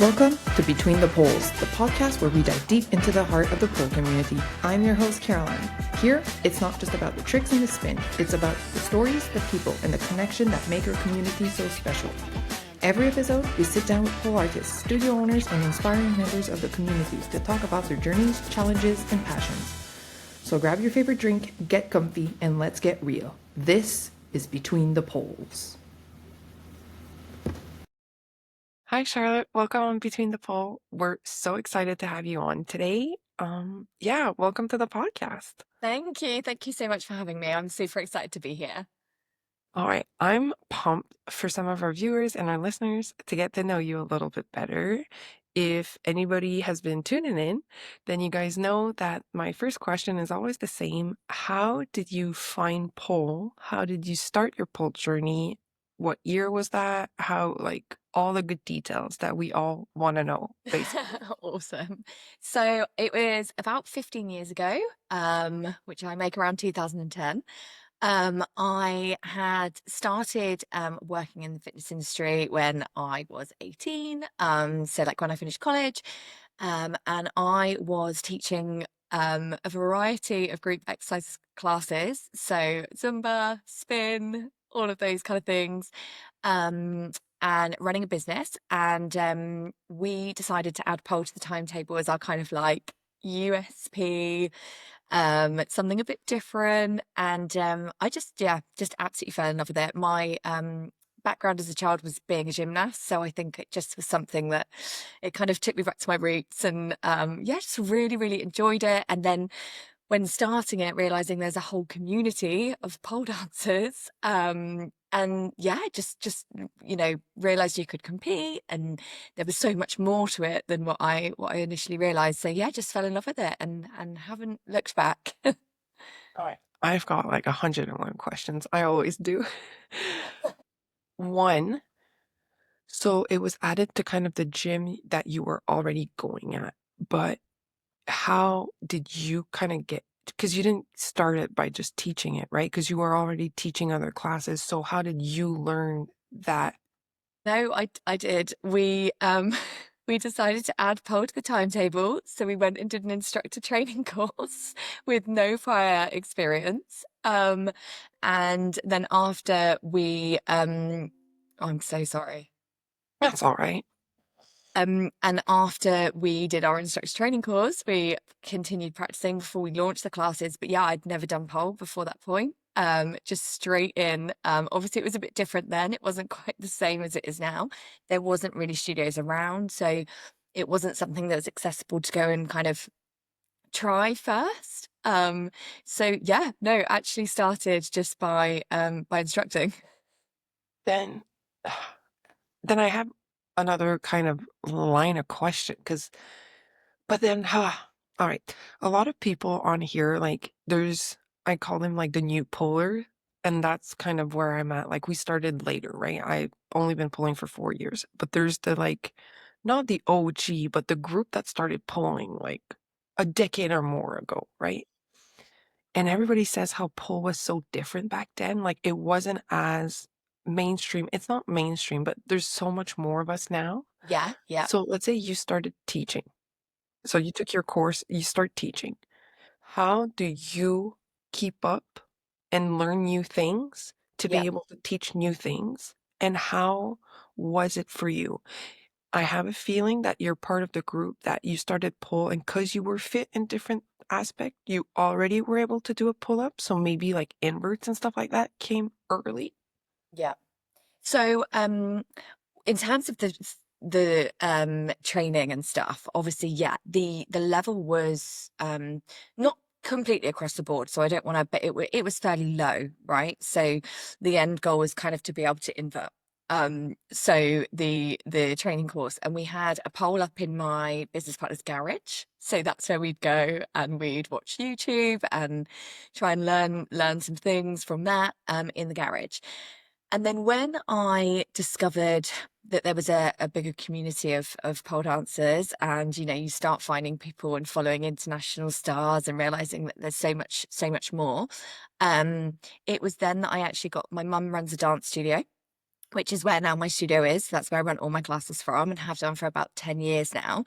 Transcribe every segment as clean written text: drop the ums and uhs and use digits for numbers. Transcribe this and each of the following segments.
Welcome to Between the Poles, the podcast where we dive deep into the heart of the pole community. I'm your host, Caroline. Here, it's not just about the tricks and the spin, it's about the stories, the people, and the connection that make our community so special. Every episode, we sit down with pole artists, studio owners, and inspiring members of the communities to talk about their journeys, challenges, and passions. So grab your favorite drink, get comfy, and let's get real. This is Between the Poles. Hi, Charlotte. Welcome on Between the Pole. We're so excited to have you on today. Welcome to the podcast. Thank you. Thank you so much for having me. I'm super excited to be here. All right, I'm pumped for some of our viewers and our listeners to get to know you a little bit better. If anybody has been tuning in, then you guys know that my first question is always the same. How did you find pole? How did you start your pole journey? What year was that? How, like, all the good details that we all want to know, basically. Awesome. So it was about 15 years ago, which I make around 2010. I had started working in the fitness industry when I was 18. So like when I finished college, and I was teaching a variety of group exercise classes. So Zumba, spin, all of those kind of things. Um, and running a business. And we decided to add pole to the timetable as our kind of like USP, something a bit different. And I just absolutely fell in love with it. My background as a child was being a gymnast, so I think it just was something that it kind of took me back to my roots, and just really enjoyed it. And then when starting it, realizing there's a whole community of pole dancers, and just realized you could compete, and there was so much more to it than what I initially realized. So yeah, just fell in love with it, and haven't looked back. All right. I've got like 101 questions. I always do. One, so it was added to kind of the gym that you were already going at, but how did you kind of get, because you didn't start it by just teaching it, right? Because you were already teaching other classes. So how did you learn that? No, I did. We we decided to add pole to the timetable, so we went and did an instructor training course with no prior experience. And then after we I'm so sorry. That's all right. And after we did our instructor training course, we continued practicing before we launched the classes. But yeah, I'd never done pole before that point. Just straight in. Obviously it was a bit different then. It wasn't quite the same as it is now. There wasn't really studios around, so it wasn't something that was accessible to go and kind of try first. So yeah, no, actually started just by instructing. Then, then I have another kind of line of question, but then, all right. A lot of people on here, like, I call them like the new puller, and that's kind of where I'm at. Like, we started later, right? I've only been pulling for 4 years, but there's the like, not the OG, but the group that started pulling like a decade or more ago, right? And everybody says how pull was so different back then. Like, it wasn't as mainstream. It's not mainstream, but there's so much more of us now. Yeah, yeah, So let's say you started teaching. So you took your course, you start teaching. How do you keep up and learn new things to yeah. be able to teach new things? And how was it for you? I have a feeling that you're part of the group that you started pull, and because you were fit in different aspect, you already were able to do a pull up. So maybe like inverts and stuff like that came early. Yeah. So, in terms of the training and stuff, obviously, yeah, the level was not completely across the board. So I don't want to, but it was fairly low, right? So the end goal was kind of to be able to invert. So the training course, and we had a pole up in my business partner's garage. So that's where we'd go and we'd watch YouTube and try and learn some things from that in the garage. And then when I discovered that there was a bigger community of pole dancers, and you start finding people and following international stars and realizing that there's so much more, it was then that I actually got, my mum runs a dance studio, which is where now my studio is. That's where I run all my classes from and have done for about 10 years now.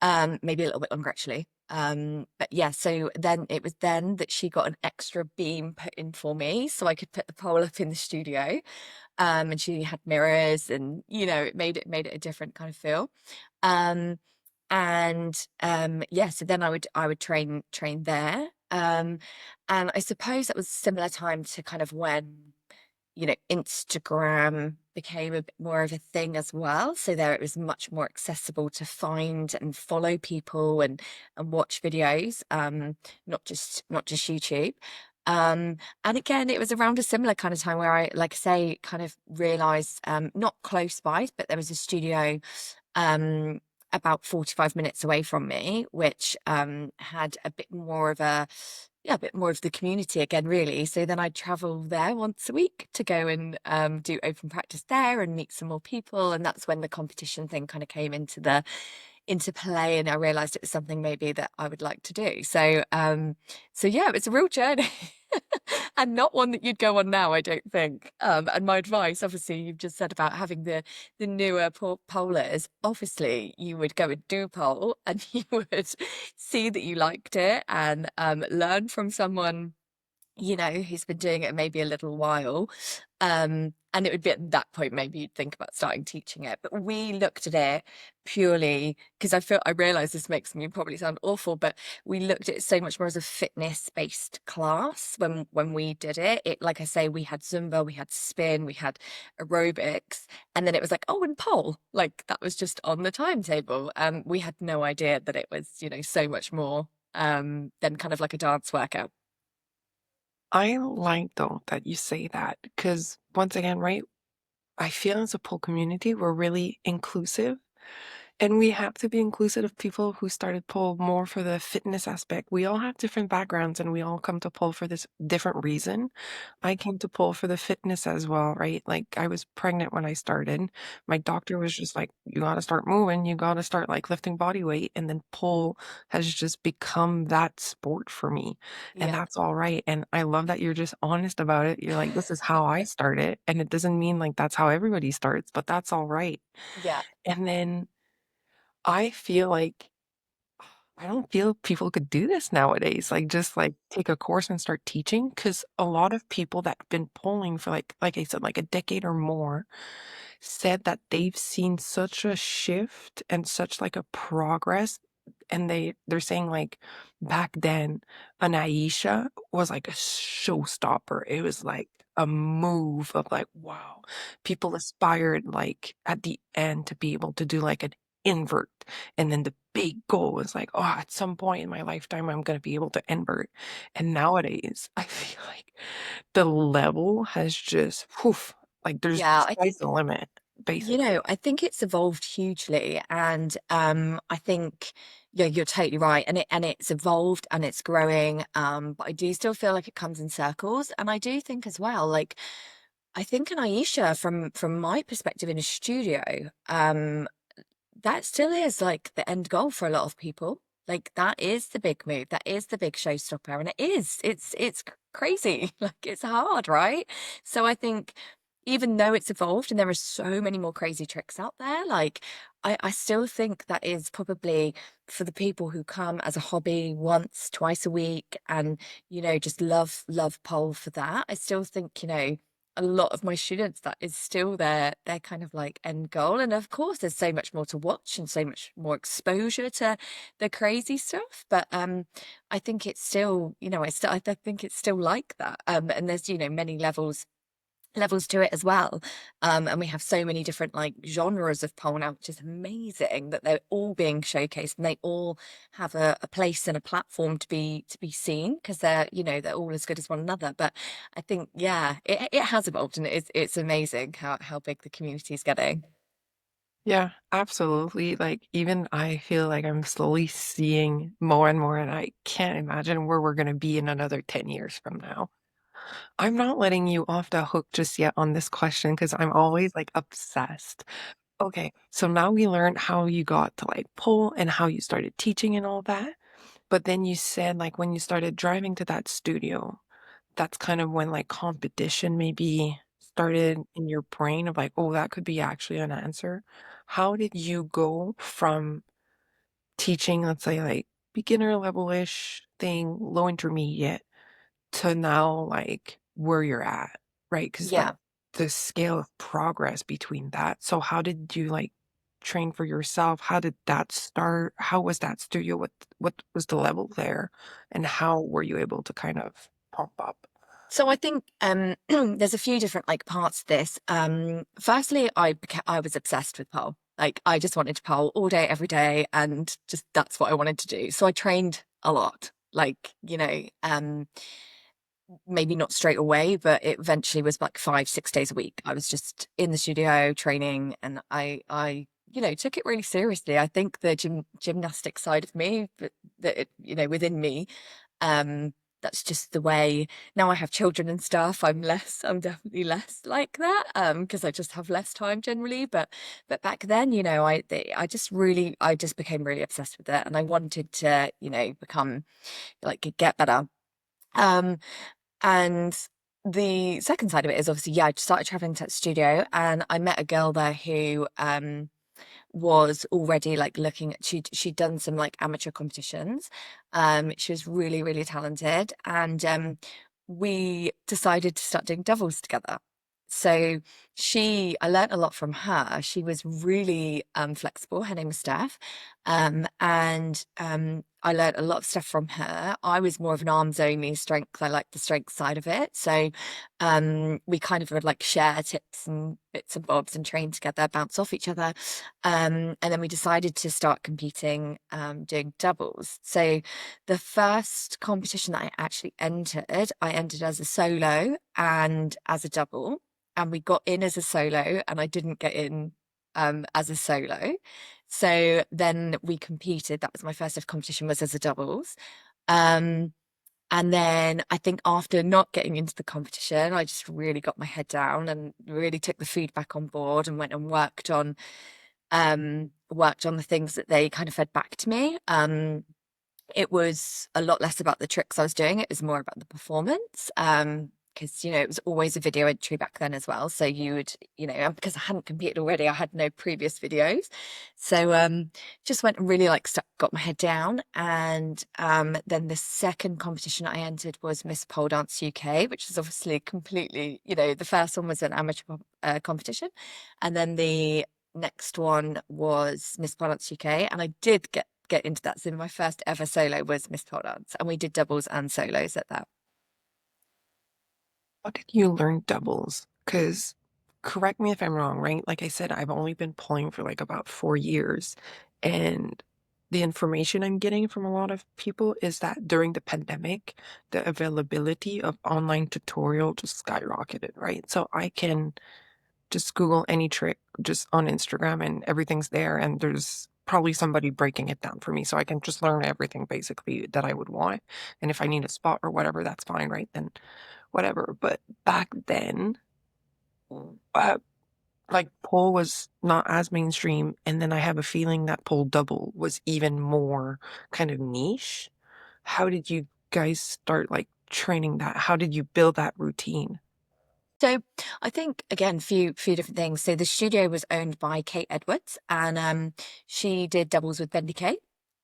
Maybe a little bit longer actually. But yeah, so then it was then that she got an extra beam put in for me so I could put the pole up in the studio. And she had mirrors and it made it a different kind of feel. Um, and yeah, so then I would train there. And I suppose that was a similar time to kind of when Instagram became a bit more of a thing as well. So there it was much more accessible to find and follow people and watch videos, not just YouTube. And again, it was around a similar kind of time where I, like I say, kind of realized, not close by, but there was a studio um about 45 minutes away from me, which had a bit more of a bit more of the community again, really. So then I'd travel there once a week to go and do open practice there and meet some more people. And that's when the competition thing kind of came into play, and I realized it was something maybe that I would like to do. So yeah, it was a real journey. And not one that you'd go on now, I don't think. And my advice, obviously, you've just said about having the newer polars. Obviously, you would go and do pole, and you would see that you liked it, and learn from someone who's been doing it maybe a little while. And it would be at that point maybe you'd think about starting teaching it. But we looked at it purely because I realize this makes me probably sound awful, but we looked at it so much more as a fitness-based class when we did it. It, like I say, we had Zumba, we had spin, we had aerobics, and then it was like, oh, and pole. Like that was just on the timetable. We had no idea that it was, so much more than kind of like a dance workout. I like though that you say that because once again, right? I feel as a pole community, we're really inclusive. And we have to be inclusive of people who started pole more for the fitness aspect. We all have different backgrounds and we all come to pole for this different reason. I came to pole for the fitness as well, right? Like I was pregnant when I started. My doctor was just like, you got to start moving. You got to start like lifting body weight. And then pole has just become that sport for me. And Yeah. that's all right. And I love that you're just honest about it. You're like, this is how I started. And it doesn't mean like that's how everybody starts, but that's all right. Yeah. And then I feel like I don't feel people could do this nowadays, like, just, like, take a course and start teaching. Because a lot of people that've been polling for, like I said, like, a decade or more said that they've seen such a shift and such, like, a progress, and they're saying, like, back then, an Aisha was, like, a showstopper. It was, like, a move of, like, wow. People aspired, like, at the end to be able to do, like, an invert, and then the big goal was, like, "Oh, at some point in my lifetime, I'm gonna be able to invert." And nowadays, I feel like the level has just, poof, like, there's the Yeah, I sky's think the limit, basically. I think it's evolved hugely, and I think yeah, you're totally right, and it's evolved and it's growing. But I do still feel like it comes in circles, and I do think as well, like I think an Aisha from my perspective in a studio, that still is like the end goal for a lot of people. Like that is the big move, that is the big showstopper, and it's crazy, like it's hard, right? So I think even though it's evolved and there are so many more crazy tricks out there, like I still think that is probably for the people who come as a hobby once, twice a week, and just love pole for that. I still think, a lot of my students, that is still their kind of like end goal. And of course there's so much more to watch and so much more exposure to the crazy stuff, but I think it's still, I think it's still like that. And there's many levels to it as well. And we have so many different like genres of pole now, which is amazing that they're all being showcased and they all have a place and a platform to be seen because they're all as good as one another. But I think yeah, it has evolved, and it's amazing how big the community is getting. Yeah, absolutely, like, even I feel like I'm slowly seeing more and more, and I can't imagine where we're gonna be in another 10 years from now. I'm not letting you off the hook just yet on this question because 'cause I'm always, like, obsessed. Okay, so now we learned how you got to, like, pole and how you started teaching and all that, but then you said, like, when you started driving to that studio, that's kind of when, like, competition maybe started in your brain of like, oh, that could be actually an answer? How did you go from teaching, let's say, like beginner level-ish thing, low intermediate, to now like where you're at, right? Because like Yeah. the scale of progress between that. So how did you like train for yourself? How did that start? How was that studio? What was the level there? And how were you able to kind of pump up? So I think there's a few different like parts to this. Firstly, I was obsessed with pole. Like I just wanted to pole all day, every day, and just that's what I wanted to do. So I trained a lot. Like, maybe not straight away, but it eventually was like 5, 6 days a week. I was just in the studio training, and I took it really seriously. I think the gymnastic side of me, but within me, um, that's just the way. Now I have children and stuff. I'm definitely less like that, because I just have less time generally. But back then, I just became really obsessed with it, and I wanted to, become like get better. Um, and the second side of it is obviously, yeah, I started traveling to that studio, and I met a girl there who was already like looking at she'd done some like amateur competitions. She was really, really talented, and we decided to start doing doubles together. So I learnt a lot from her. She was really flexible. Her name was Steph. And I learnt a lot of stuff from her. I was more of an arms only strength. I like the strength side of it. So we kind of would like share tips and bits and bobs and train together, bounce off each other. And then we decided to start competing, doing doubles. So the first competition that I entered as a solo and as a double. And we got in as a solo, and I didn't get in as a solo. So then we competed. That was my first ever competition, was as a doubles. Um, and then I think after not getting into the competition, I just really got my head down and really took the feedback on board and went and worked on the things that they kind of fed back to me. It was a lot less about the tricks I was doing. It was more about the performance. Because it was always a video entry back then as well. So you would, and because I hadn't competed already, I had no previous videos. So just went and really like got my head down. And then the second competition I entered was Miss Pole Dance UK, which is obviously completely, the first one was an amateur competition, and then the next one was Miss Pole Dance UK, and I did get into that. So my first ever solo was Miss Pole Dance, and we did doubles and solos at that. How did you learn doubles? Because correct me if I'm wrong, right? Like I said, I've only been pulling for like about 4 years. And the information I'm getting from a lot of people is that during the pandemic, the availability of online tutorial just skyrocketed, right? So I can just Google any trick just on Instagram and everything's there. And there's probably somebody breaking it down for me. So I can just learn everything basically that I would want. And if I need a spot or whatever, that's fine, right? Then whatever. But back then, uh, like pole was not as mainstream, and then I have a feeling that pole double was even more kind of niche. How did you guys start like training that? How did you build that routine? So I think again, few different things. So the studio was owned by Kate Edwards, and she did doubles with Bendy Kate.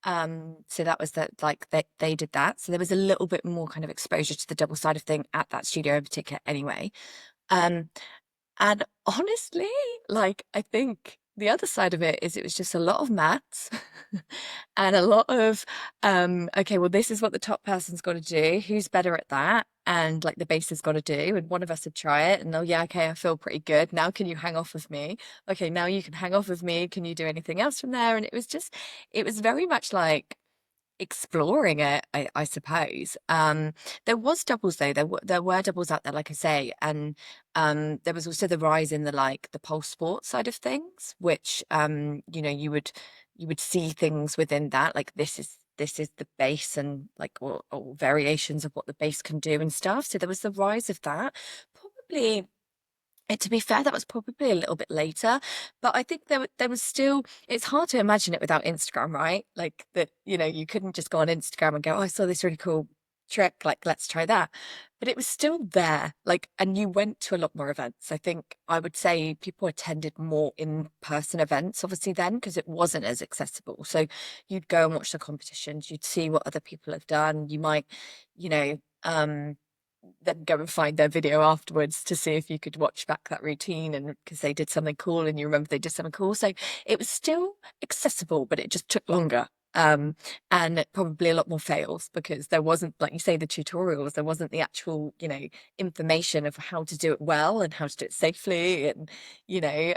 So that was that, like they did that. So there was a little bit more kind of exposure to the double side of thing at that studio in particular anyway. Um, And honestly, like, I think the other side of it is it was just a lot of maths and a lot of, okay, well, this is what the top person's got to do. Who's better at that? And like the base has got to do. And one of us would try it. And oh, yeah, okay, I feel pretty good. Now, can you hang off of me? Okay, now you can hang off of me. Can you do anything else from there? And it was very much like, exploring it, I suppose. There was doubles though. There were doubles out there, like I say, and there was also the rise in the pole sport side of things, which you would see things within that, like this is the base, and like or variations of what the base can do and stuff. So there was the rise of that. Probably to be fair, that was probably a little bit later, but I think there was still. It's hard to imagine it without Instagram, right? Like that, you couldn't just go on Instagram and go, "Oh, I saw this really cool trick. Like, let's try that." but it was still there. Like, and you went to a lot more events. I think I would say people attended more in-person events, obviously, then, because it wasn't as accessible. So you'd go and watch the competitions, you'd see what other people have done. You might, you know, then go and find their video afterwards to see if you could watch back that routine, and because they did something cool and you remember they did something cool. So it was still accessible, but it just took longer. And probably a lot more fails because there wasn't, like you say, the tutorials, there wasn't the actual, information of how to do it well and how to do it safely, and, you know,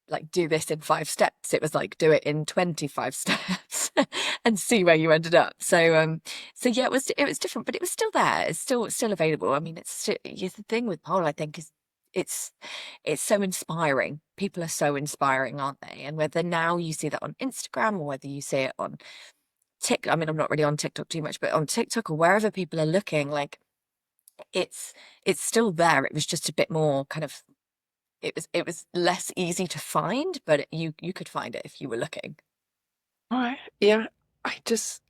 like do this in 5 steps. It was like do it in 25 steps and see where you ended up. So yeah, it was different, but it was still there. It's still available. I mean, the thing with pole, I think, is it's it's so inspiring. People are so inspiring, aren't they? And whether now you see that on Instagram or whether you see it on TikTok, I mean, I'm not really on TikTok too much, but on TikTok or wherever people are looking, like it's it's still there. It was just a bit more kind of it was less easy to find, but you could find it if you were looking. Alright, yeah, I just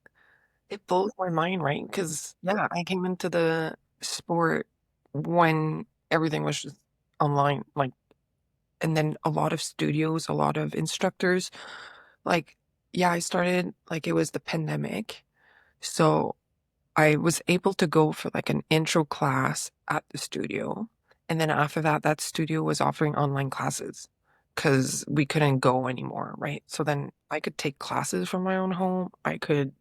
it blows my mind, right? Because yeah, I came into the sport when everything was just online, like and then a lot of studios, a lot of instructors, like yeah, I started like, it was the pandemic, so I was able to go for, like, an intro class at the studio, and then after that, that studio was offering online classes because we couldn't go anymore, right? So then I could take classes from my own home, I could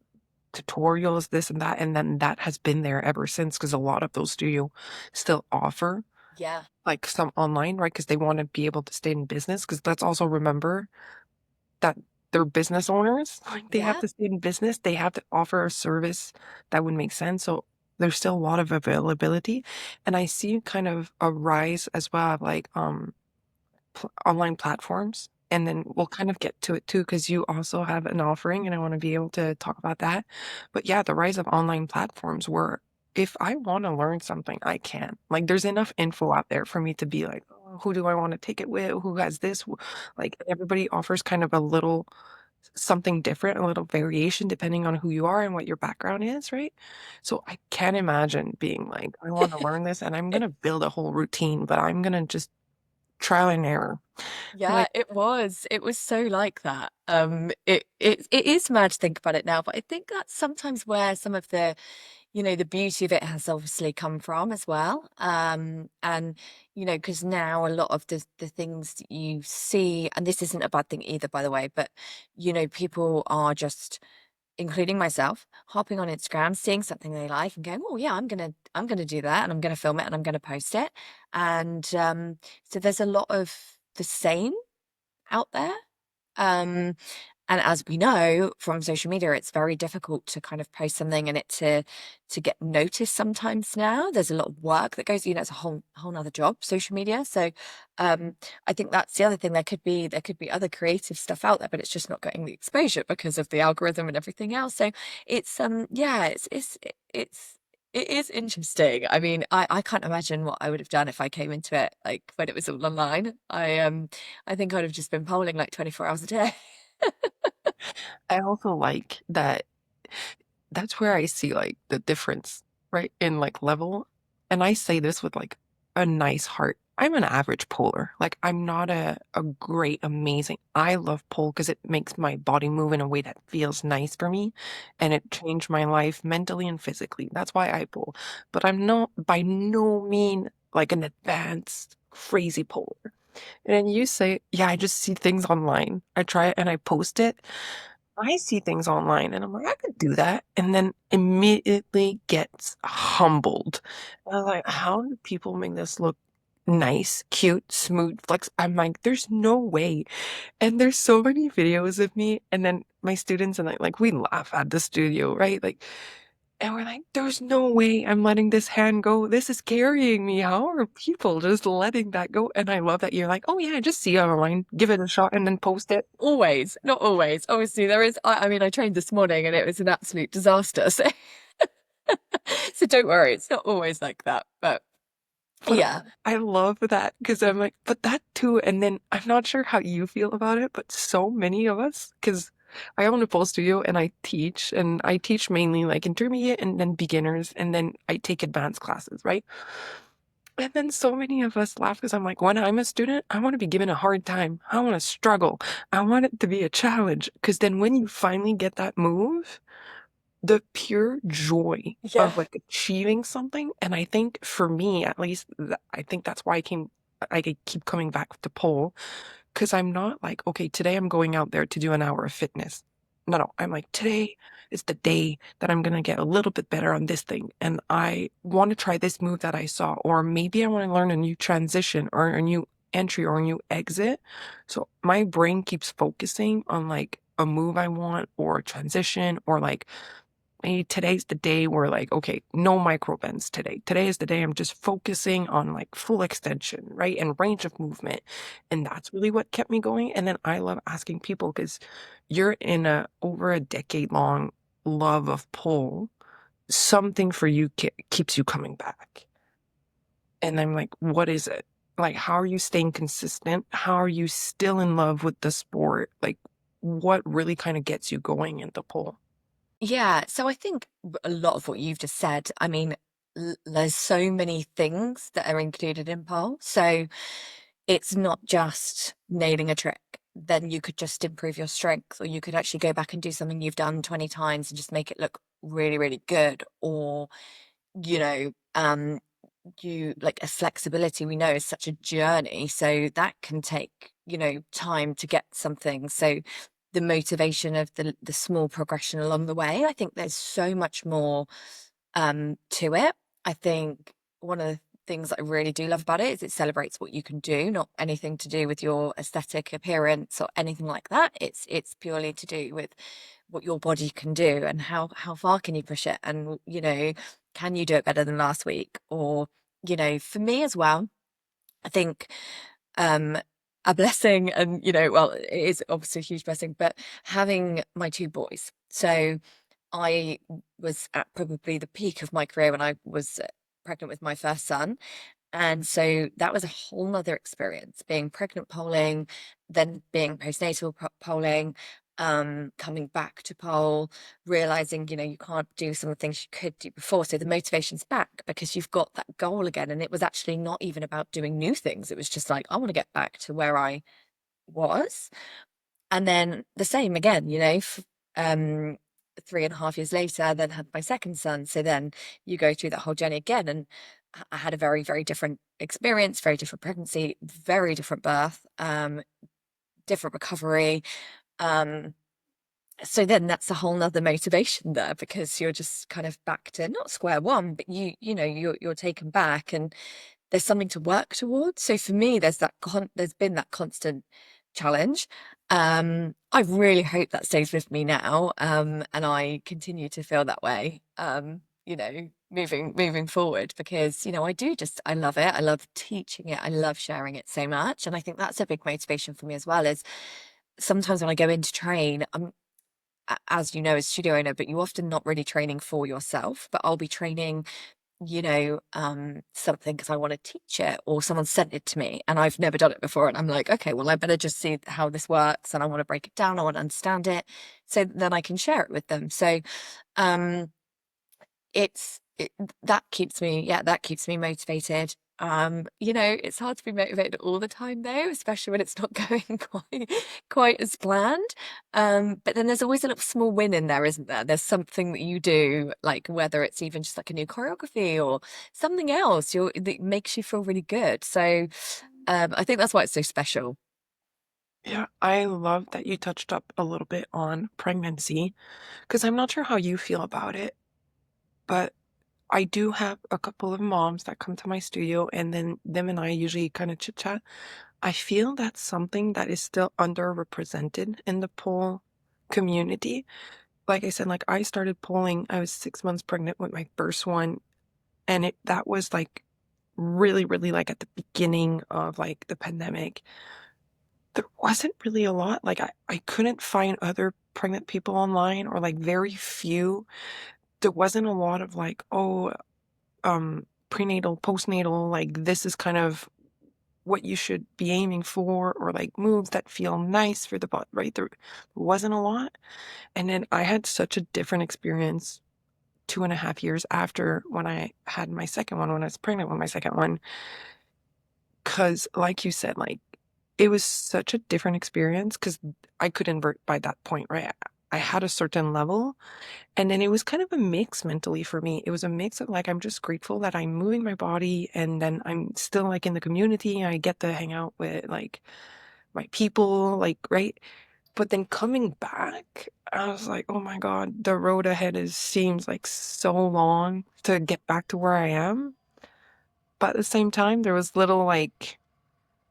tutorials, this and that, and then that has been there ever since. Because a lot of those studio still offer, Yeah. like, some online, right? Because they wanna be able to stay in business. Because let's also remember that they're business owners, like, they have Yeah. to stay in business, they have to offer a service that would make sense, so there's still a lot of availability, and I see kind of a rise as well of, like, online platforms, and then we'll kind of get to it too, because you also have an offering, and I wanna be able to talk about that. But yeah, the rise of online platforms where if I wanna learn something, I can. Like, there's enough info out there for me to be like, "Oh, who do I wanna take it with? Who has this?" Like, everybody offers kind of a little something different, a little variation depending on who you are and what your background is, right? So I can't imagine being like, "I wanna learn this, and I'm gonna build a whole routine, but I'm gonna just trial and error." Yeah, Like, it was. It was so like that. It is mad to think about it now, but I think that's sometimes where some of the beauty of it has obviously come from as well. And because now a lot of the things that you see, and this isn't a bad thing either, by the way, but people are just, including myself, hopping on Instagram, seeing something they like and going, "Oh yeah, I'm gonna do that, and I'm gonna film it, and I'm gonna post it." And so there's a lot of the same out there. Um, and as we know from social media, it's very difficult to kind of post something and it to get noticed sometimes now. There's a lot of work that goes, it's a whole nother job, social media. So I think that's the other thing. There could be other creative stuff out there, but it's just not getting the exposure because of the algorithm and everything else. So it's yeah, it's it is interesting. I mean, I can't imagine what I would have done if I came into it like when it was all online. I think I'd have just been polling like 24 hours a day. I also like that that's where I see, like, the difference, right, in, like, level, and I say this with, like, a nice heart. I'm an average polar, like, I'm not a great, amazing I love pole because it makes my body move in a way that feels nice for me, and it changed my life mentally and physically. That's why I pole, but I'm not by no mean, like, an advanced, crazy polar. And then you say, "Yeah, I just see things online. I try it and I post it." I see things online and I'm like, "I could do that," and then immediately gets humbled. And I'm like, "How do people make this look nice, cute, smooth, flex?" I'm like, "There's no way." And there's so many videos of me, and then my students and I, like, we laugh at the studio, right? Like, and we're like, "There's no way I'm letting this hand go. This is carrying me. How are people just letting that go?" And I love that you're like, "Oh, yeah, just see it online, give it a shot, and then post it." Always, not always. Obviously, there is. I mean, I trained this morning and it was an absolute disaster. So, so don't worry, it's not always like that. But But yeah, I love that because 'cause I'm like, "But that too," and then I'm not sure how you feel about it, but so many of us, because I own a pole studio and I teach mainly like intermediate and then beginners, and then I take advanced classes, right? And then so many of us laugh because I'm like, when I'm a student, I want to be given a hard time. I want to struggle. I want it to be a challenge. Because then when you finally get that move, the pure joy Yeah. of like achieving something, and I think for me at least, I think that's why I keep coming back to pole. 'Cause I'm not like, "Okay, today I'm going out there to do an hour of fitness." No, no, I'm like, "Today is the day that I'm gonna get a little bit better on this thing, and I wanna try this move that I saw, or maybe I wanna learn a new transition or a new entry or a new exit." So my brain keeps focusing on, like, a move I want or a transition or, like, maybe today's the day where like, okay, no micro bends today. Today is the day I'm just focusing on like full extension, right? And range of movement. And that's really what kept me going. And then I love asking people because you're in a over a decade long love of pole. Something for you keeps you coming back. And I'm like, what is it? Like, how are you staying consistent? How are you still in love with the sport? Like, what really kind of gets you going in the pole? Yeah, so I think a lot of what you've just said, I mean, there's so many things that are included in pole. So it's not just nailing a trick. Then you could just improve your strength, or you could actually go back and do something you've done 20 times and just make it look really, really good. Or, you know, you like a flexibility we know is such a journey. So that can take, time to get something. So the motivation of the small progression along the way, I think there's so much more to it. I think one of the things that I really do love about it is it celebrates what you can do, not anything to do with your aesthetic appearance or anything like that. It's purely to do with what your body can do and how far can you push it, and can you do it better than last week? Or for me as well, I think um a blessing, and well, it is obviously a huge blessing, but having my two boys. So I was at probably the peak of my career when I was pregnant with my first son. And so that was a whole nother experience, being pregnant polling, then being postnatal polling, coming back to pole, realizing, you can't do some of the things you could do before. So the motivation's back because you've got that goal again. And it was actually not even about doing new things. It was just like, I want to get back to where I was. And then the same again, 3.5 years later, then had my second son. So then you go through that whole journey again. And I had a very, very different experience, very different pregnancy, very different birth, different recovery. Um, so then that's a whole nother motivation there, because you're just kind of back to not square one, but you're taken back, and there's something to work towards. So for me, there's been that constant challenge. I really hope that stays with me now, and I continue to feel that way, moving forward, because I love it. I love teaching it. I love sharing it so much, and I think that's a big motivation for me as well. Is sometimes when I go in to train, as you know, as studio owner, but you often not really training for yourself, but I'll be training something because I want to teach it, or someone sent it to me and I've never done it before. And I'm like, okay, well, I better just see how this works, and I want to break it down. I want to understand it so then I can share it with them. So, um, that keeps me motivated. It's hard to be motivated all the time though, especially when it's not going quite as planned. But then there's always a little small win in there, isn't there? There's something that you do, like whether it's even just like a new choreography or something else that makes you feel really good. So I think that's why it's so special. Yeah, I love that you touched up a little bit on pregnancy because I'm not sure how you feel about it, but I do have a couple of moms that come to my studio and then them and I usually kind of chit chat. I feel that's something that is still underrepresented in the pole community. Like I said, like I started polling, I was 6 months pregnant with my first one, and that was like really, really like at the beginning of like the pandemic. There wasn't really a lot, like, I couldn't find other pregnant people online or, like, very few. There wasn't a lot of, like, "Oh, prenatal, postnatal, like, this is kind of what you should be aiming for, or like moves that feel nice for the body, right? There wasn't a lot. And then I had such a different experience 2.5 years after when I had my second one, when I was pregnant with my second one. Cause like you said, like it was such a different experience because I could invert by that point, right? I had a certain level, and then it was kind of a mix mentally for me. It was a mix of like, I'm just grateful that I'm moving my body, and then I'm still like in the community. I get to hang out with like my people, like, right? But then coming back, I was like, oh my God, the road ahead seems like so long to get back to where I am. But at the same time, there was little like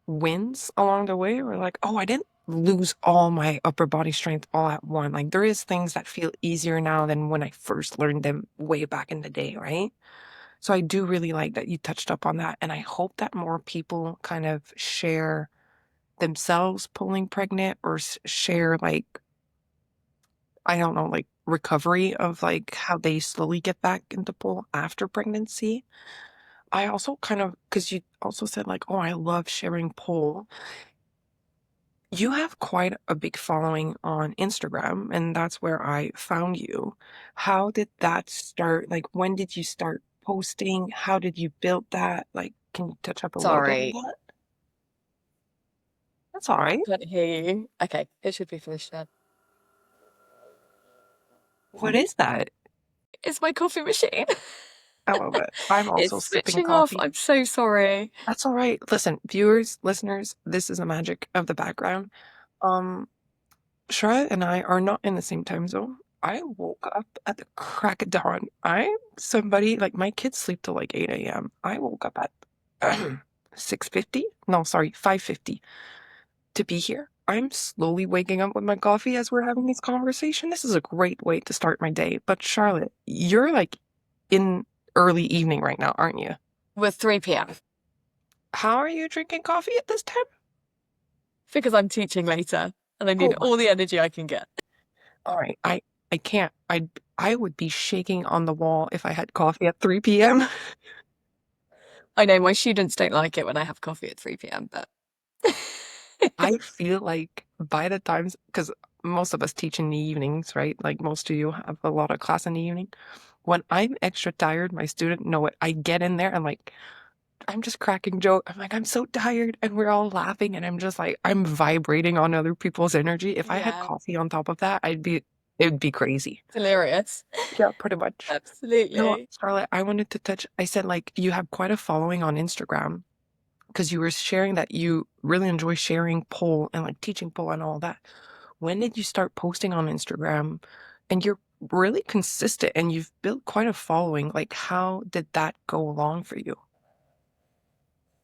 wins along the way where like, oh, I didn't lose all my upper body strength all at one. Like there is things that feel easier now than when I first learned them way back in the day, right? So I do really like that you touched up on that. And I hope that more people kind of share themselves pulling pregnant, or share like, I don't know, like recovery of like how they slowly get back into pull after pregnancy. I also kind of, because you also said like, oh, I love sharing pull. You have quite a big following on Instagram, and that's where I found you. How did that start? Like, when did you start posting? How did you build that? Like, can you touch up a little bit on Sorry, that? That's all right. can't hear you. Okay, it should be finished now. What is that? It's my coffee machine. I love it. I'm also It's sipping switching off. coffee. I'm so sorry. That's all right. Listen, viewers, listeners, this is the magic of the background. Um, Shara and I are not in the same time zone. I woke up at the crack of dawn. I'm somebody like my kids sleep till like 8 a.m. I woke up at 6:50. No, sorry, 5:50 to be here. I'm slowly waking up with my coffee as we're having this conversation. This is a great way to start my day. But Charlotte, you're like in early evening right now, aren't you? We're 3 p.m. How are you drinking coffee at this time? because I'm teaching later and I need Oh my. all the energy I can get. All right. I can't. I would be shaking on the wall if I had coffee at 3 p.m. I know my students don't like it when I have coffee at 3 p.m., but I feel like by the times, because most of us teach in the evenings, right? Like most of you have a lot of class in the evening. When I'm extra tired, my student know it. I get in there and like I'm just cracking joke. I'm like, I'm so tired, and we're all laughing, and I'm just like, I'm vibrating on other people's energy. If I had yeah, coffee on top of that, it'd be crazy. delirious. Yeah, pretty much. No, Absolutely. Scarlett, I wanted to touch, I said like you have quite a following on Instagram because you were sharing that you really enjoy sharing pole and like teaching pole and all that. When did you start posting on Instagram? And you're really consistent and you've built quite a following. Like, how did that go along for you?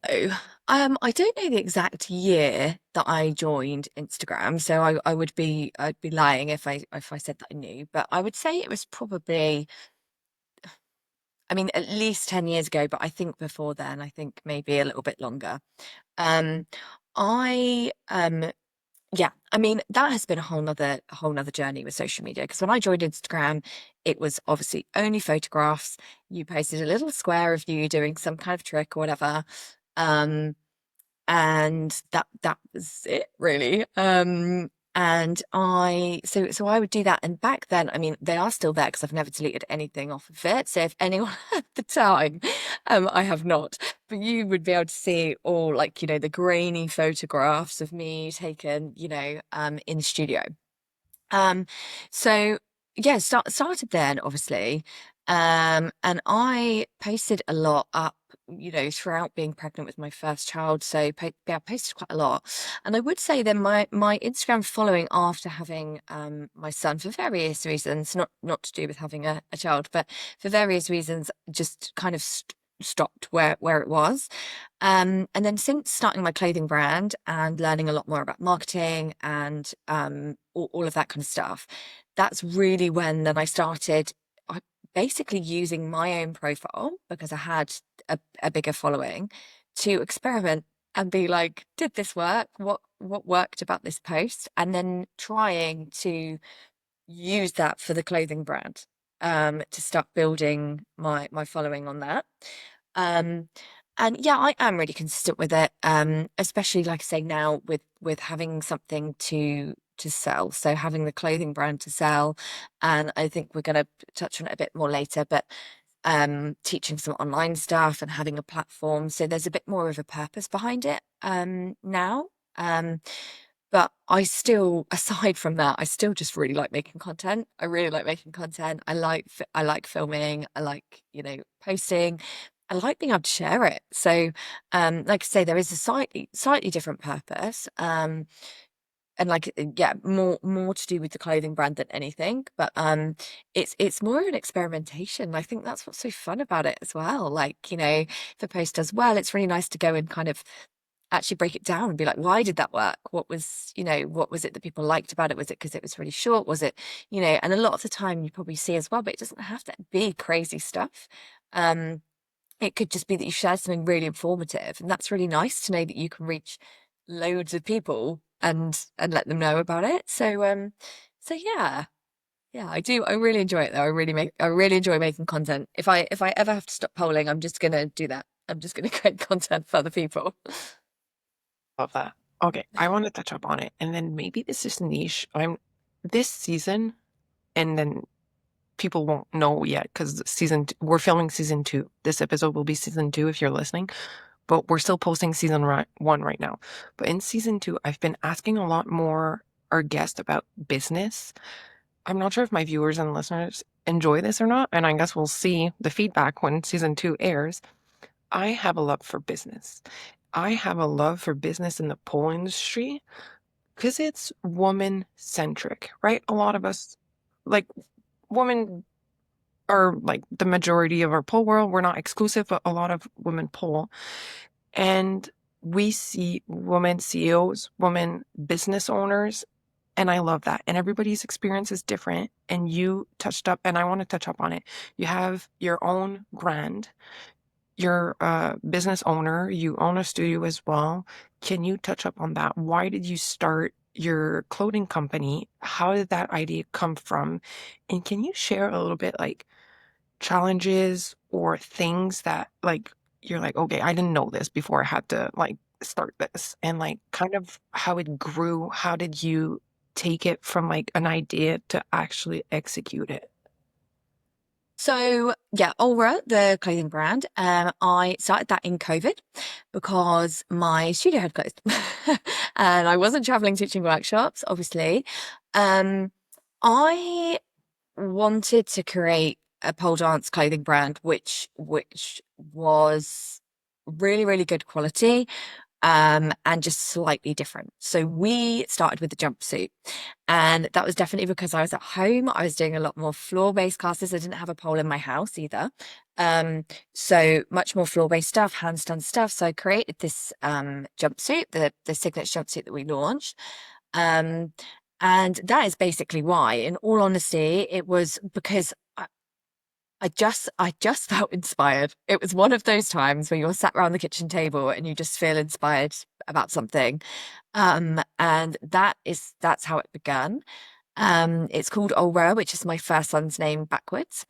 Oh, I don't know the exact year that I joined Instagram, so I'd be lying if I said that I knew, but I would say it was probably, I mean, at least 10 years ago, but I think before then, I think maybe a little bit longer. Um, I Yeah, I mean, that has been a whole nother journey with social media because when I joined Instagram, it was obviously only photographs. You posted a little square of you doing some kind of trick or whatever. Um, and that was it really. And so I would do that. And back then, I mean, they are still there because I've never deleted anything off of it. So if anyone at the time, I have not, but you would be able to see all like, you know, the grainy photographs of me taken, you know, in the studio. Um, so yeah, started then obviously. And I posted a lot up, you know, throughout being pregnant with my first child. So yeah, I posted quite a lot. And I would say then my Instagram following after having my son for various reasons, not to do with having a child, but for various reasons, just kind of stopped where it was. And then since starting my clothing brand and learning a lot more about marketing and all of that kind of stuff, that's really when then I started basically using my own profile because I had a bigger following to experiment and be like, did this work? What worked about this post? And then trying to use that for the clothing brand to start building my following on that. Um, And yeah, I am really consistent with it. Especially like I say now with having something to sell. So having the clothing brand to sell, and I think we're going to touch on it a bit more later, but teaching some online stuff and having a platform. So there's a bit more of a purpose behind it now. Um, but I still, aside from that, I still just really like making content. I really like making content. I like filming. I like, posting. I like being able to share it. So, like I say, there is a slightly different purpose. And like yeah, more to do with the clothing brand than anything. But it's more of an experimentation. I think that's what's so fun about it as well. Like, if a post does well, it's really nice to go and kind of actually break it down and be like, why did that work? What was it that people liked about it? Was it because it was really short? Was it, and a lot of the time you probably see as well, but it doesn't have to be crazy stuff. It could just be that you shared something really informative, and that's really nice to know that you can reach loads of people and let them know about it. So yeah. Yeah, I do. I really enjoy it though. I really enjoy making content. If I ever have to stop polling, I'm just gonna do that. I'm just gonna create content for other people. Love that. Okay, I want to touch up on it, and then maybe this is niche. I'm this season, and then people won't know yet because we're filming season two. This episode will be season two if you're listening, but we're still posting one right now. But in season two, I've been asking a lot more our guests about business. I'm not sure if my viewers and listeners enjoy this or not, and I guess we'll see the feedback when season two airs. I have a love for business. I have a love for business in the pole industry because it's woman centric, right? A lot of us, like, women are like the majority of our pole world. We're not exclusive, but a lot of women pole. And we see women CEOs, women business owners, and I love that. And everybody's experience is different. And you touched up, and I want to touch up on it. You have your own brand. You're a business owner. You own a studio as well. Can you touch up on that? Why did you start your clothing company? How did that idea come from? And can you share a little bit like challenges or things that like you're like, okay, I didn't know this before I had to like start this, and like kind of how it grew? How did you take it from like an idea to actually execute it? So yeah, Aura, the clothing brand, I started that in COVID because my studio had closed and I wasn't traveling teaching workshops, obviously. Um, I wanted to create a pole dance clothing brand, which was really, really good quality, and just slightly different. So we started with the jumpsuit, and that was definitely because I was at home. I was doing a lot more floor-based classes. I didn't have a pole in my house either. So much more floor-based stuff, handstand stuff. So I created this jumpsuit, the signature jumpsuit that we launched. Um, and that is basically why. In all honesty, it was because I just felt inspired. It was one of those times where you're sat around the kitchen table and you just feel inspired about something. And that's how it began. It's called Olra, which is my first son's name backwards.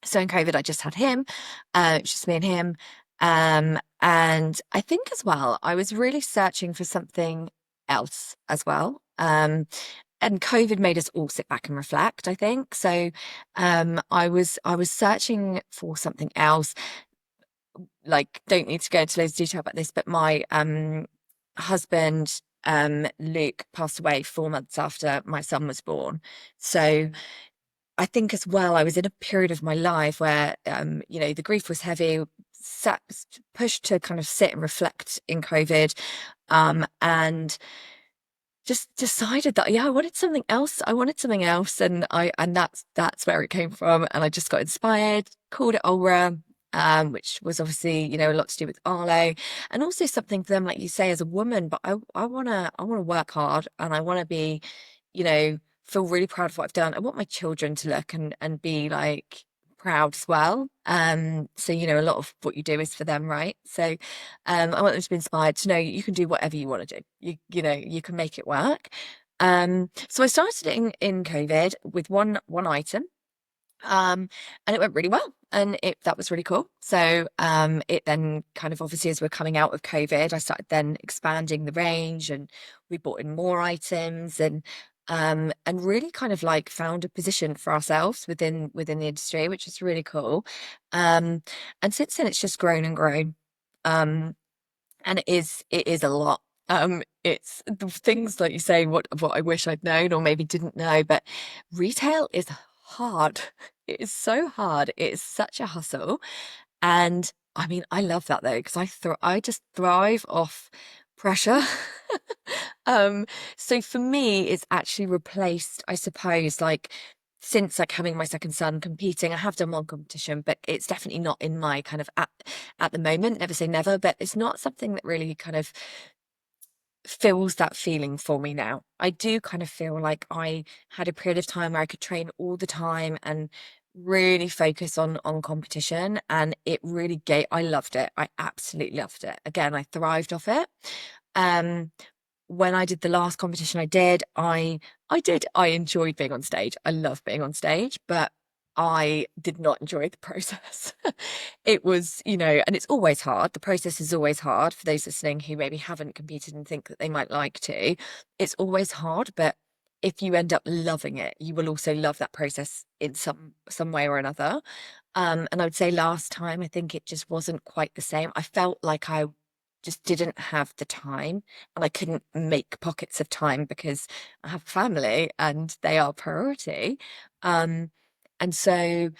So in COVID, I just had him. It's just me and him. And I think as well, I was really searching for something else as well. And COVID made us all sit back and reflect, I think. So I was searching for something else. Like, don't need to go into loads of detail about this, but my husband Luke passed away 4 months after my son was born. So I think as well, I was in a period of my life where the grief was heavy, pushed to kind of sit and reflect in COVID, and just decided that yeah, I wanted something else. I wanted something else, and that's where it came from. And I just got inspired, called it Aura, which was obviously a lot to do with Arlo, and also something for them, like you say, as a woman. But I wanna work hard, and I wanna be, feel really proud of what I've done. I want my children to look and be like proud as well. So a lot of what you do is for them, right? So I want them to be inspired to know you can do whatever you want to do. You can make it work. So I started in COVID with one item. Um, and it went really well, and that was really cool. So it then kind of, obviously, as we're coming out of COVID, I started then expanding the range, and we brought in more items, and really kind of like found a position for ourselves within the industry, which is really cool. Um, and since then, it's just grown and grown. Um, and it is a lot. It's the things like you say, what I wish I'd known or maybe didn't know, but retail is hard. It is so hard. It is such a hustle. And I mean, I love that though, because I just thrive off pressure. Um, so for me, it's actually replaced, I suppose, like since like having my second son competing, I have done one competition, but it's definitely not in my kind of at the moment, never say never, but it's not something that really kind of fills that feeling for me now. I do kind of feel like I had a period of time where I could train all the time and really focus on competition, and it really gave I loved it. I absolutely loved it. Again, I thrived off it. Um when I did the last competition I enjoyed being on stage. I love being on stage, but I did not enjoy the process. It was, and it's always hard. The process is always hard for those listening who maybe haven't competed and think that they might like to. It's always hard, but if you end up loving it, you will also love that process in some way or another. And I would say last time, I think it just wasn't quite the same. I felt like I just didn't have the time, and I couldn't make pockets of time because I have a family and they are priority. Um, and so,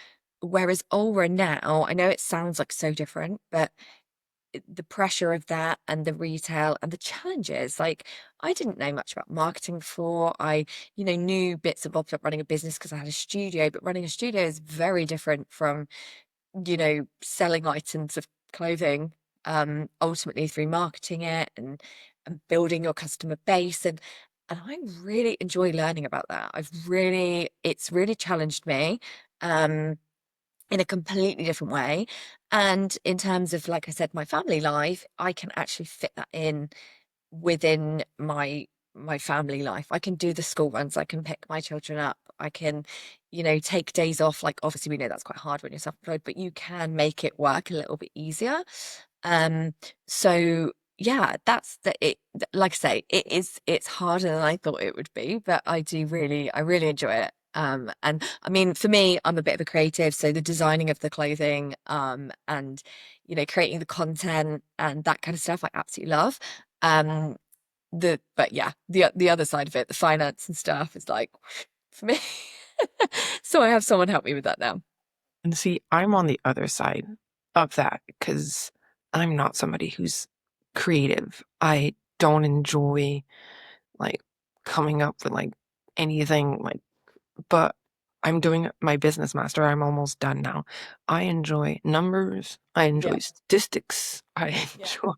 whereas Aura now, I know it sounds like so different, but the pressure of that and the retail and the challenges, like I didn't know much about marketing before. I, knew bits and bobs about running a business because I had a studio, but running a studio is very different from, selling items of clothing, ultimately through marketing it and building your customer base. And I really enjoy learning about that. It's really challenged me. Um, in a completely different way. And in terms of, like I said, my family life, I can actually fit that in within my family life. I can do the school runs, I can pick my children up, I can, take days off. Like obviously we know that's quite hard when you're self-employed, but you can make it work a little bit easier. Um, so yeah, that's the it like I say, it's harder than I thought it would be, but I really enjoy it. And I mean, for me, I'm a bit of a creative, so the designing of the clothing, and creating the content and that kind of stuff, I absolutely love. Um, but yeah, the other side of it, the finance and stuff, is like for me. So I have someone help me with that now. And see, I'm on the other side of that because I'm not somebody who's creative. I don't enjoy like coming up with like anything like, but I'm doing my business master. I'm almost done now. I enjoy numbers. I Yeah, enjoy statistics. I yeah, enjoy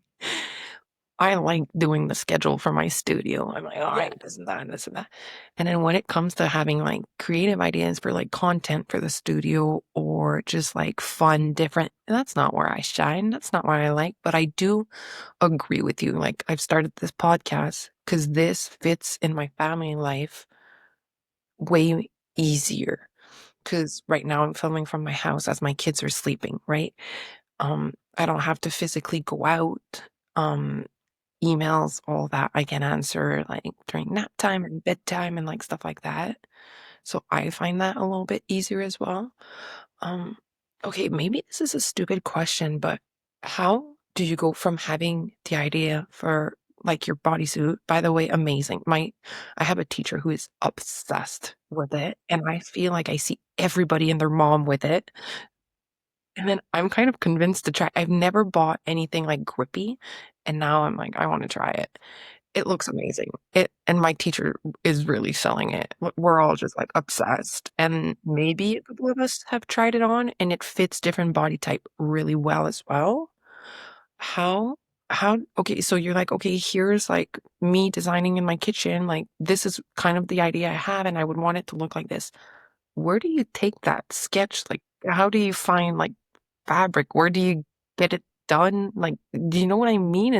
I like doing the schedule for my studio. I'm like, all yeah, right, this and that and this and that. And then when it comes to having like creative ideas for like content for the studio or just like fun, different, that's not where I shine. That's not what I like. But I do agree with you. Like I've started this podcast because this fits in my family life way easier. Because right now I'm filming from my house as my kids are sleeping, right? I don't have to physically go out. Um, emails, all that I can answer like during nap time and bedtime and like stuff like that. So I find that a little bit easier as well. Um, okay, maybe this is a stupid question, but how do you go from having the idea for like your bodysuit? By the way, amazing. I have a teacher who is obsessed with it, and I feel like I see everybody and their mom with it. And then I'm kind of convinced to try. I've never bought anything like grippy, and now I'm like, I want to try it. It looks amazing. And my teacher is really selling it. We're all just like obsessed. And maybe a couple of us have tried it on and it fits different body type really well as well. How okay, so you're like, okay, here's like me designing in my kitchen. Like this is kind of the idea I have and I would want it to look like this. Where do you take that sketch? Like how do you find like fabric? Where do you get it done? Like, do you know what I mean?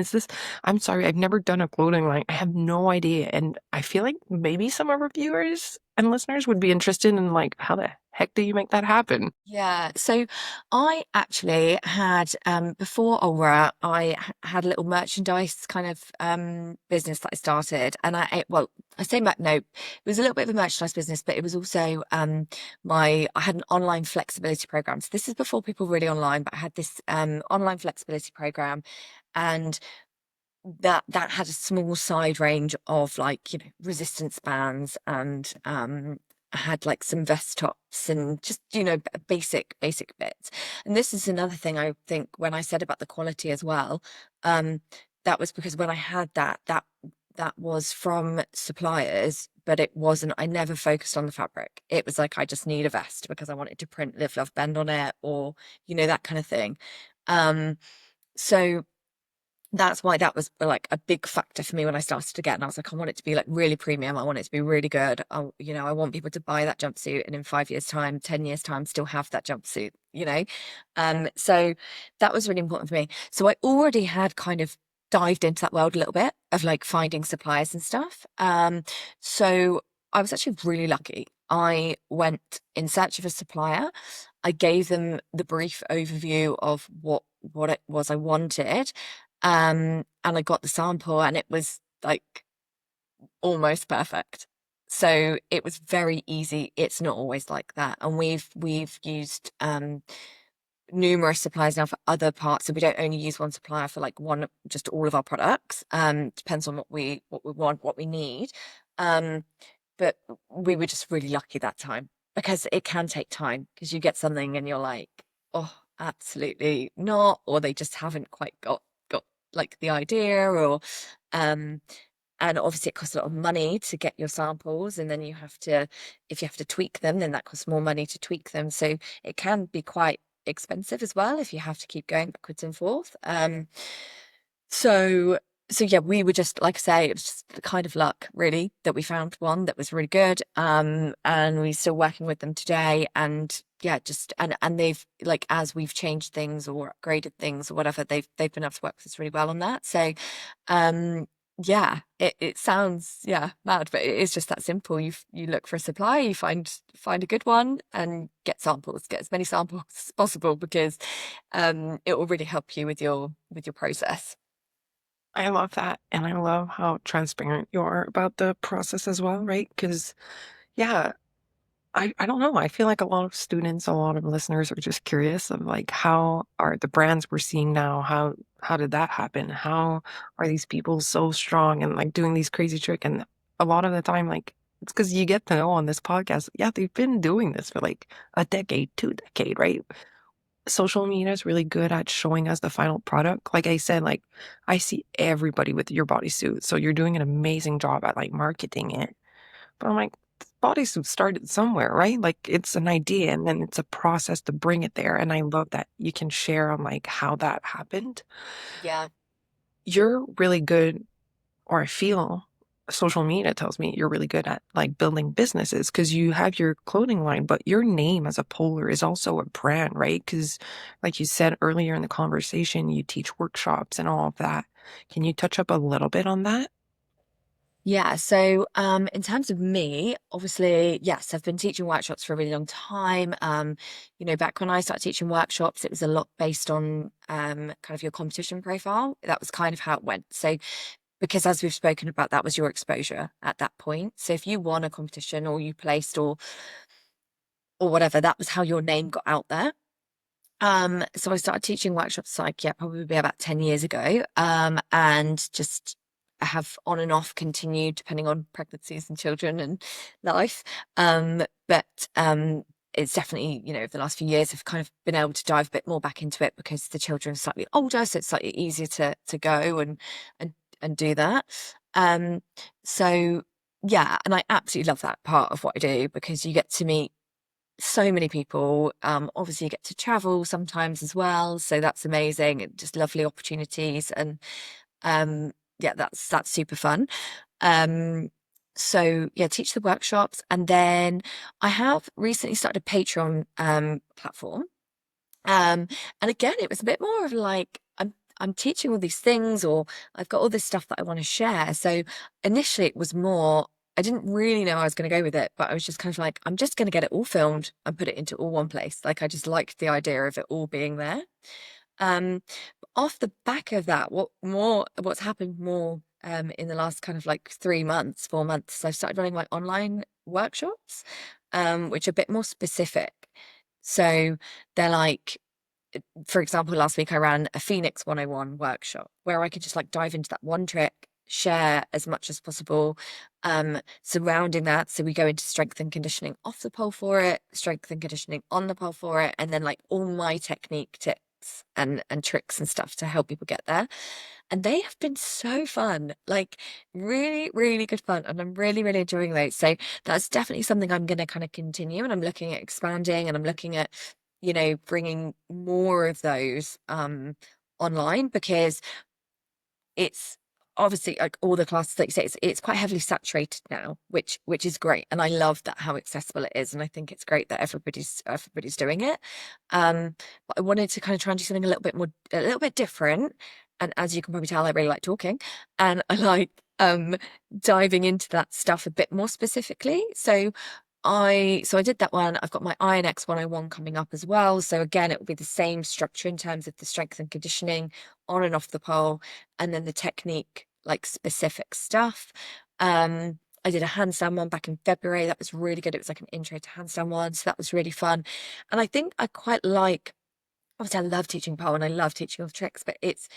I'm sorry, I've never done a clothing line. I have no idea. And I feel like maybe some of our viewers and listeners would be interested in like, how the heck do you make that happen? Yeah, so I actually had before Aura, had a little merchandise kind of business that I started, and well, I say no, it was a little bit of a merchandise business, but it was also I had an online flexibility program. So this is before people really online, but I had this online flexibility program, and that had a small side range of, like, resistance bands, and had like some vest tops and just, basic bits. And this is another thing I think when I said about the quality as well, um that was because when I had that was from suppliers, but it wasn't, I never focused on the fabric. It was like, I just need a vest because I wanted to print live love bend on it, or that kind of thing. So that's why that was like a big factor for me when I started again. I was like, I want it to be like really premium. I want it to be really good. I want people to buy that jumpsuit and in 5 years' time, 10 years' time, still have that jumpsuit, So that was really important for me. So I already had kind of dived into that world a little bit of like finding suppliers and stuff. So I was actually really lucky. I went in search of a supplier. I gave them the brief overview of what it was I wanted, and I got the sample, and it was like almost perfect. So it was very easy. It's not always like that. And we've used numerous suppliers now for other parts. So we don't only use one supplier for like just all of our products. Depends on what we want, what we need. Um, but we were just really lucky that time, because it can take time, because you get something and you're like, oh, absolutely not, or they just haven't quite got like the idea, or um and obviously it costs a lot of money to get your samples, and then if you have to tweak them, then that costs more money to tweak them. So it can be quite expensive as well if you have to keep going backwards and forth. So yeah, we were just, like I say, it was just the kind of luck really that we found one that was really good. And we're still working with them today. And yeah, just and they've, like, as we've changed things or upgraded things or whatever, they've been able to work with us really well on that. So yeah, it sounds, yeah, mad, but it is just that simple. You look for a supplier, you find a good one, and get samples, get as many samples as possible, because it will really help you with your process. I love that, and I love how transparent you are about the process as well, right? Because yeah, I don't know. I feel like a lot of students, a lot of listeners are just curious of like how are the brands we're seeing now, how did that happen? How are these people so strong and like doing these crazy trick? And a lot of the time, like it's because you get to know on this podcast, yeah, they've been doing this for like a decade, 2 decade, right? Social media is really good at showing us the final product. Like I said, like I see everybody with your bodysuit. So you're doing an amazing job at like marketing it. But I'm like, bodysuit started somewhere, right? Like it's an idea and then it's a process to bring it there. And I love that you can share on like how that happened. Yeah. You're really good, or I feel social media tells me you're really good at like building businesses because you have your clothing line, but your name as a polar is also a brand, right? Because like you said earlier in the conversation, you teach workshops and all of that. Can you touch up a little bit on that? Yeah, so in terms of me, obviously, yes, I've been teaching workshops for a really long time. Back when I started teaching workshops, it was a lot based on kind of your competition profile. That was kind of how it went. So because, as we've spoken about, that was your exposure at that point. So if you won a competition, or you placed, or whatever, that was how your name got out there. So I started teaching workshops, like, yeah, probably about 10 years ago. And just have on and off continued depending on pregnancies and children and life. But it's definitely, over the last few years, I've kind of been able to dive a bit more back into it because the children are slightly older, so it's slightly easier to go and and do that. Um, so yeah, and I absolutely love that part of what I do, because you get to meet so many people. Obviously you get to travel sometimes as well, so that's amazing, and just lovely opportunities. And yeah, that's super fun. So yeah, teach the workshops, and then I have recently started a Patreon platform. And again, it was a bit more of like, I'm teaching all these things, or I've got all this stuff that I want to share. So initially it was more I didn't really know I was going to go with it, but I was just kind of like, I'm just going to get it all filmed and put it into all one place. Like I just liked the idea of it all being there. Um, Off the back of that, what's happened more in the last kind of like 3 months, 4 months, I've started running like online workshops, which are a bit more specific. So they're like, for example, last week I ran a Phoenix 101 workshop where I could just like dive into that one trick, share as much as possible, surrounding that. So we go into strength and conditioning off the pole for it, strength and conditioning on the pole for it, and then like all my technique tips and tricks and stuff to help people get there. And they have been so fun, like really, really good fun. And I'm really, really enjoying those. So that's definitely something I'm going to kind of continue. And I'm looking at expanding and I'm looking at, bringing more of those online, because it's obviously like all the classes, like you say, it's quite heavily saturated now, which is great, and I love that how accessible it is, and I think it's great that everybody's doing it. But I wanted to kind of try and do something a little bit different. And as you can probably tell, I really like talking, and I like diving into that stuff a bit more specifically. So I did that one. I've got my INX 101 coming up as well. So again, it will be the same structure in terms of the strength and conditioning on and off the pole, and then the technique, like specific stuff. I did a handstand one back in February. That was really good. It was like an intro to handstand one. So that was really fun. And I think I quite like, obviously I love teaching pole and I love teaching all the tricks, but it's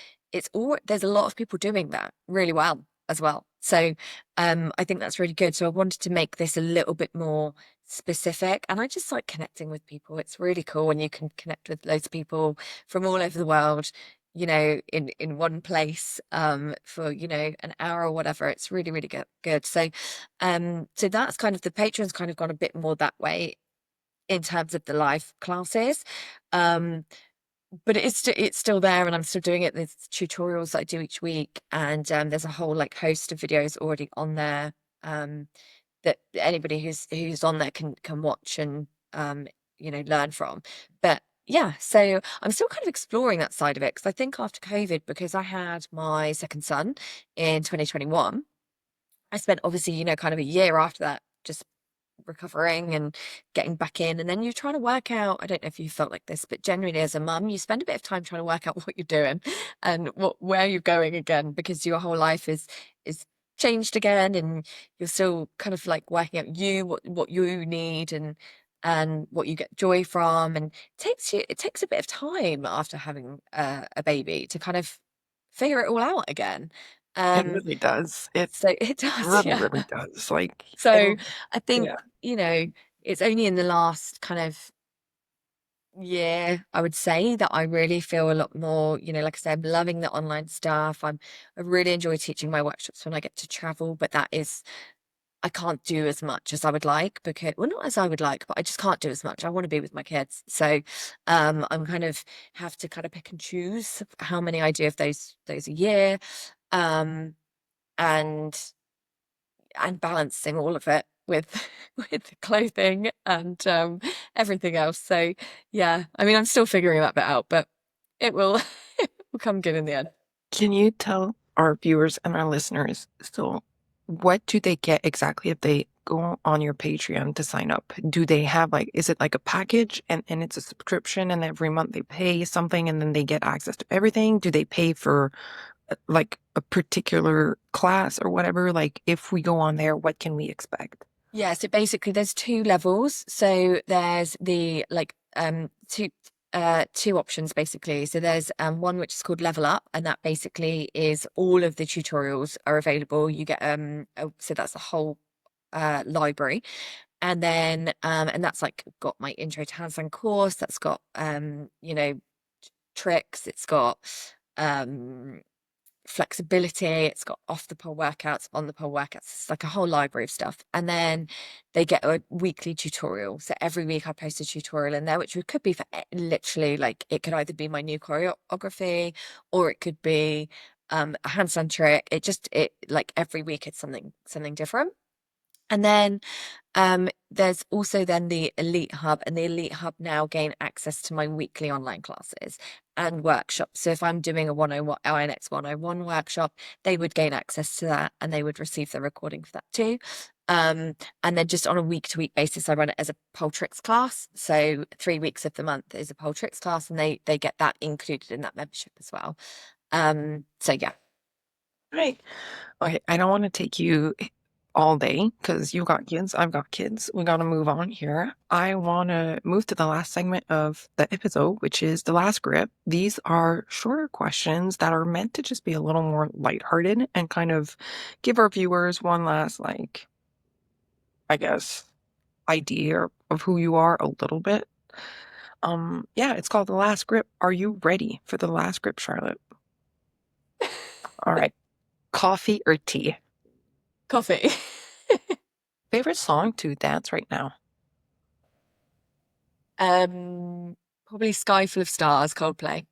all, there's a lot of people doing that really well as well. So I think that's really good. So I wanted to make this a little bit more specific, and I just like connecting with people. It's really cool when you can connect with loads of people from all over the world, in one place for an hour or whatever. It's really, really good. So that's kind of, the Patreon's kind of gone a bit more that way in terms of the live classes. But it's still there, and I'm still doing it. There's tutorials that I do each week, and there's a whole like host of videos already on there, that anybody who's on there can watch and learn from. But yeah, so I'm still kind of exploring that side of it, because I think after COVID, because I had my second son in 2021, I spent obviously kind of a year after that just recovering and getting back in, and then you're trying to work out, I don't know if you felt like this, but generally as a mum you spend a bit of time trying to work out what you're doing and where you're going again, because your whole life is changed again, and you're still kind of like working out what you need and what you get joy from, and it takes a bit of time after having a baby to kind of figure it all out again. It um really does. It so it does, really, yeah. really does. Like, So and I think, yeah. you know, it's only in the last kind of year, I would say, that I really feel a lot more, like I said, I'm loving the online stuff. I really enjoy teaching my workshops when I get to travel, but I can't do as much as I would like, because, well, not as I would like, but I just can't do as much. I want to be with my kids. So I'm kind of have to kind of pick and choose how many I do of those a year. Um and balancing all of it with with clothing and everything else. So yeah, I mean, I'm still figuring that bit out, but it will it will come good in the end. Can you tell our viewers and our listeners, so what do they get exactly if they go on your Patreon to sign up? Do they have like, is it like a package and it's a subscription and every month they pay something and then they get access to everything? Do they pay for like a particular class or whatever? Like if we go on there, what can we expect? Yeah, so basically there's two levels. So there's the like two options basically. So there's one which is called Level Up, and that basically is all of the tutorials are available. You get so that's the whole library. And then and that's like got my intro to handstand course, that's got tricks, it's got um flexibility, it's got off the pole workouts, on the pole workouts, it's like a whole library of stuff. And then they get a weekly tutorial. So every week I post a tutorial in there, which could be for literally, like, it could either be my new choreography, or it could be a handstand trick. It like every week it's something different. And then there's also then the Elite Hub, and the Elite Hub now gain access to my weekly online classes and workshops. So if I'm doing a 101 INX 101 workshop, they would gain access to that, and they would receive the recording for that too. And then just on a week-to-week basis, I run it as a pole tricks class. So 3 weeks of the month is a pole tricks class, and they get that included in that membership as well. So yeah. Right. Okay, I don't want to take you all day because you got kids, I've got kids. We got to move on here. I want to move to the last segment of the episode, which is the last grip. These are shorter questions that are meant to just be a little more lighthearted and kind of give our viewers one last, like, I guess, idea of who you are a little bit. Yeah, it's called the last grip. Are you ready for the last grip, Charlotte? All right. Coffee or tea? Coffee. Favorite song to dance right now? Probably Sky Full of Stars, Coldplay.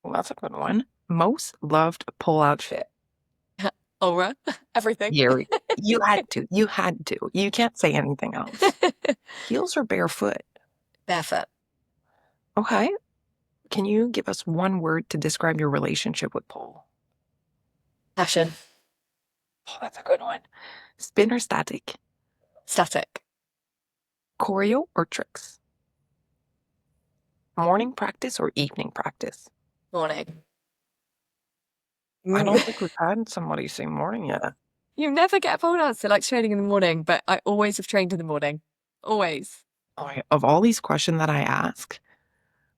Well, that's a good one. Most loved pole outfit. Aura, everything. Yuri. You had to. You had to. You can't say anything else. Heels or barefoot? Barefoot. Okay. Can you give us one word to describe your relationship with pole? Passion. Oh, that's a good one. Spin or static? Static. Choreo or tricks? Morning practice or evening practice? Morning. I don't think we've had somebody say morning yet. You never get a pole dancer like training in the morning, but I always have trained in the morning. Always. Of all these questions that I ask,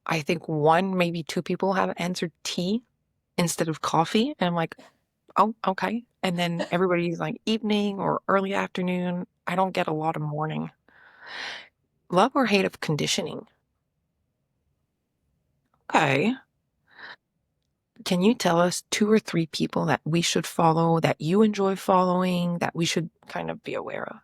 I think one, maybe two people have answered tea instead of coffee. And I'm like, oh, okay. And then everybody's like evening or early afternoon. I don't get a lot of morning. Love or hate of conditioning? Okay. Can you tell us two or three people that we should follow, that you enjoy following, that we should kind of be aware of?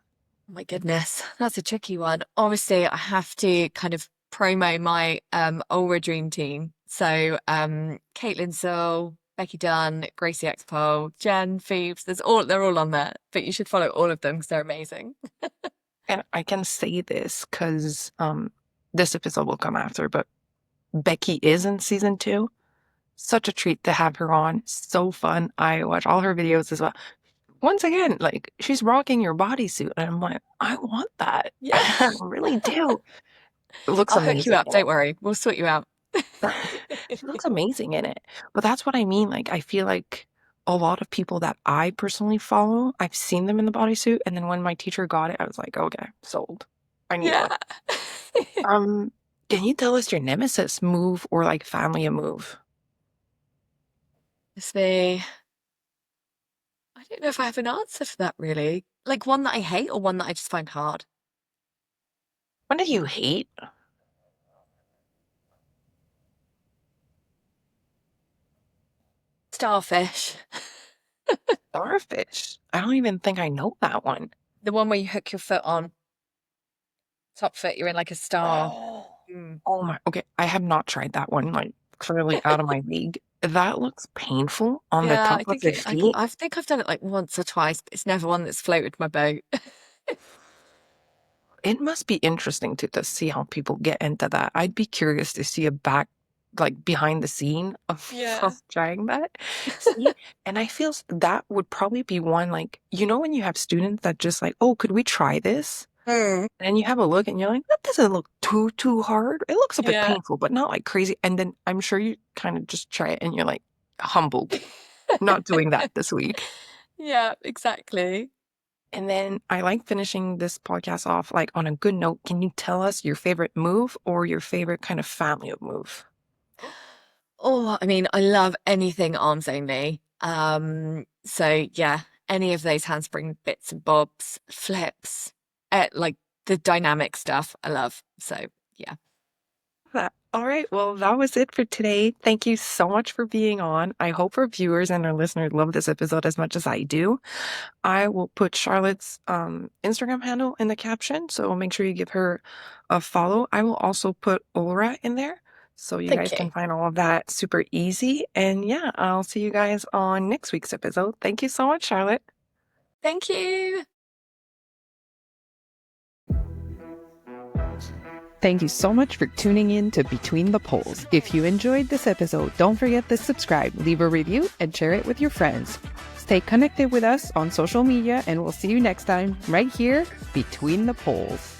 Oh my goodness, that's a tricky one. Obviously, I have to kind of promo my Aura Dream Team. So Caitlin Searle, Becky Dunn, Gracie Expo, Jen, Phoebes, they're all on there. But you should follow all of them because they're amazing. And I can say this because this episode will come after, but Becky is in season 2. Such a treat to have her on. So fun. I watch all her videos as well. Once again, like, she's rocking your bodysuit, and I'm like, I want that. Yeah. I really do. It looks I'll amazing. hook you up. Don't worry. We'll sort you out. She looks amazing in it. But that's what I mean. Like, I feel like a lot of people that I personally follow, I've seen them in the bodysuit, and then when my teacher got it, I was like, okay, sold. I need one. Can you tell us your nemesis move or like family a move? I don't know if I have an answer for that really. Like one that I hate or one that I just find hard. What do you hate? Starfish. Starfish. I don't even think I know that one. The one where you hook your foot on. Top foot, you're in like a star. Oh my. Okay, I have not tried that one. Like, clearly out of my league. That looks painful on the top of the feet. I think I've done it like once or twice, but it's never one that's floated my boat. It must be interesting to see how people get into that. I'd be curious to see like behind the scene of trying that. See? And I feel that would probably be one, like, when you have students that just like, oh, could we try this? And you have a look and you're like, that doesn't look too hard. It looks a bit painful, but not like crazy. And then I'm sure you kind of just try it and you're like humbled, not doing that this week. Yeah, exactly. And then I like finishing this podcast off like on a good note. Can you tell us your favorite move or your favorite kind of family of move? Oh, I mean, I love anything arms only. So yeah, any of those handspring bits and bobs, flips, like the dynamic stuff I love. So yeah. All right. Well, that was it for today. Thank you so much for being on. I hope our viewers and our listeners love this episode as much as I do. I will put Charlotte's Instagram handle in the caption, so make sure you give her a follow. I will also put Aura in there, so you guys can find all of that super easy. And yeah, I'll see you guys on next week's episode. Thank you so much, Charlotte. Thank you. Thank you so much for tuning in to Between the Poles. If you enjoyed this episode, don't forget to subscribe, leave a review, and share it with your friends. Stay connected with us on social media, and we'll see you next time right here between the poles.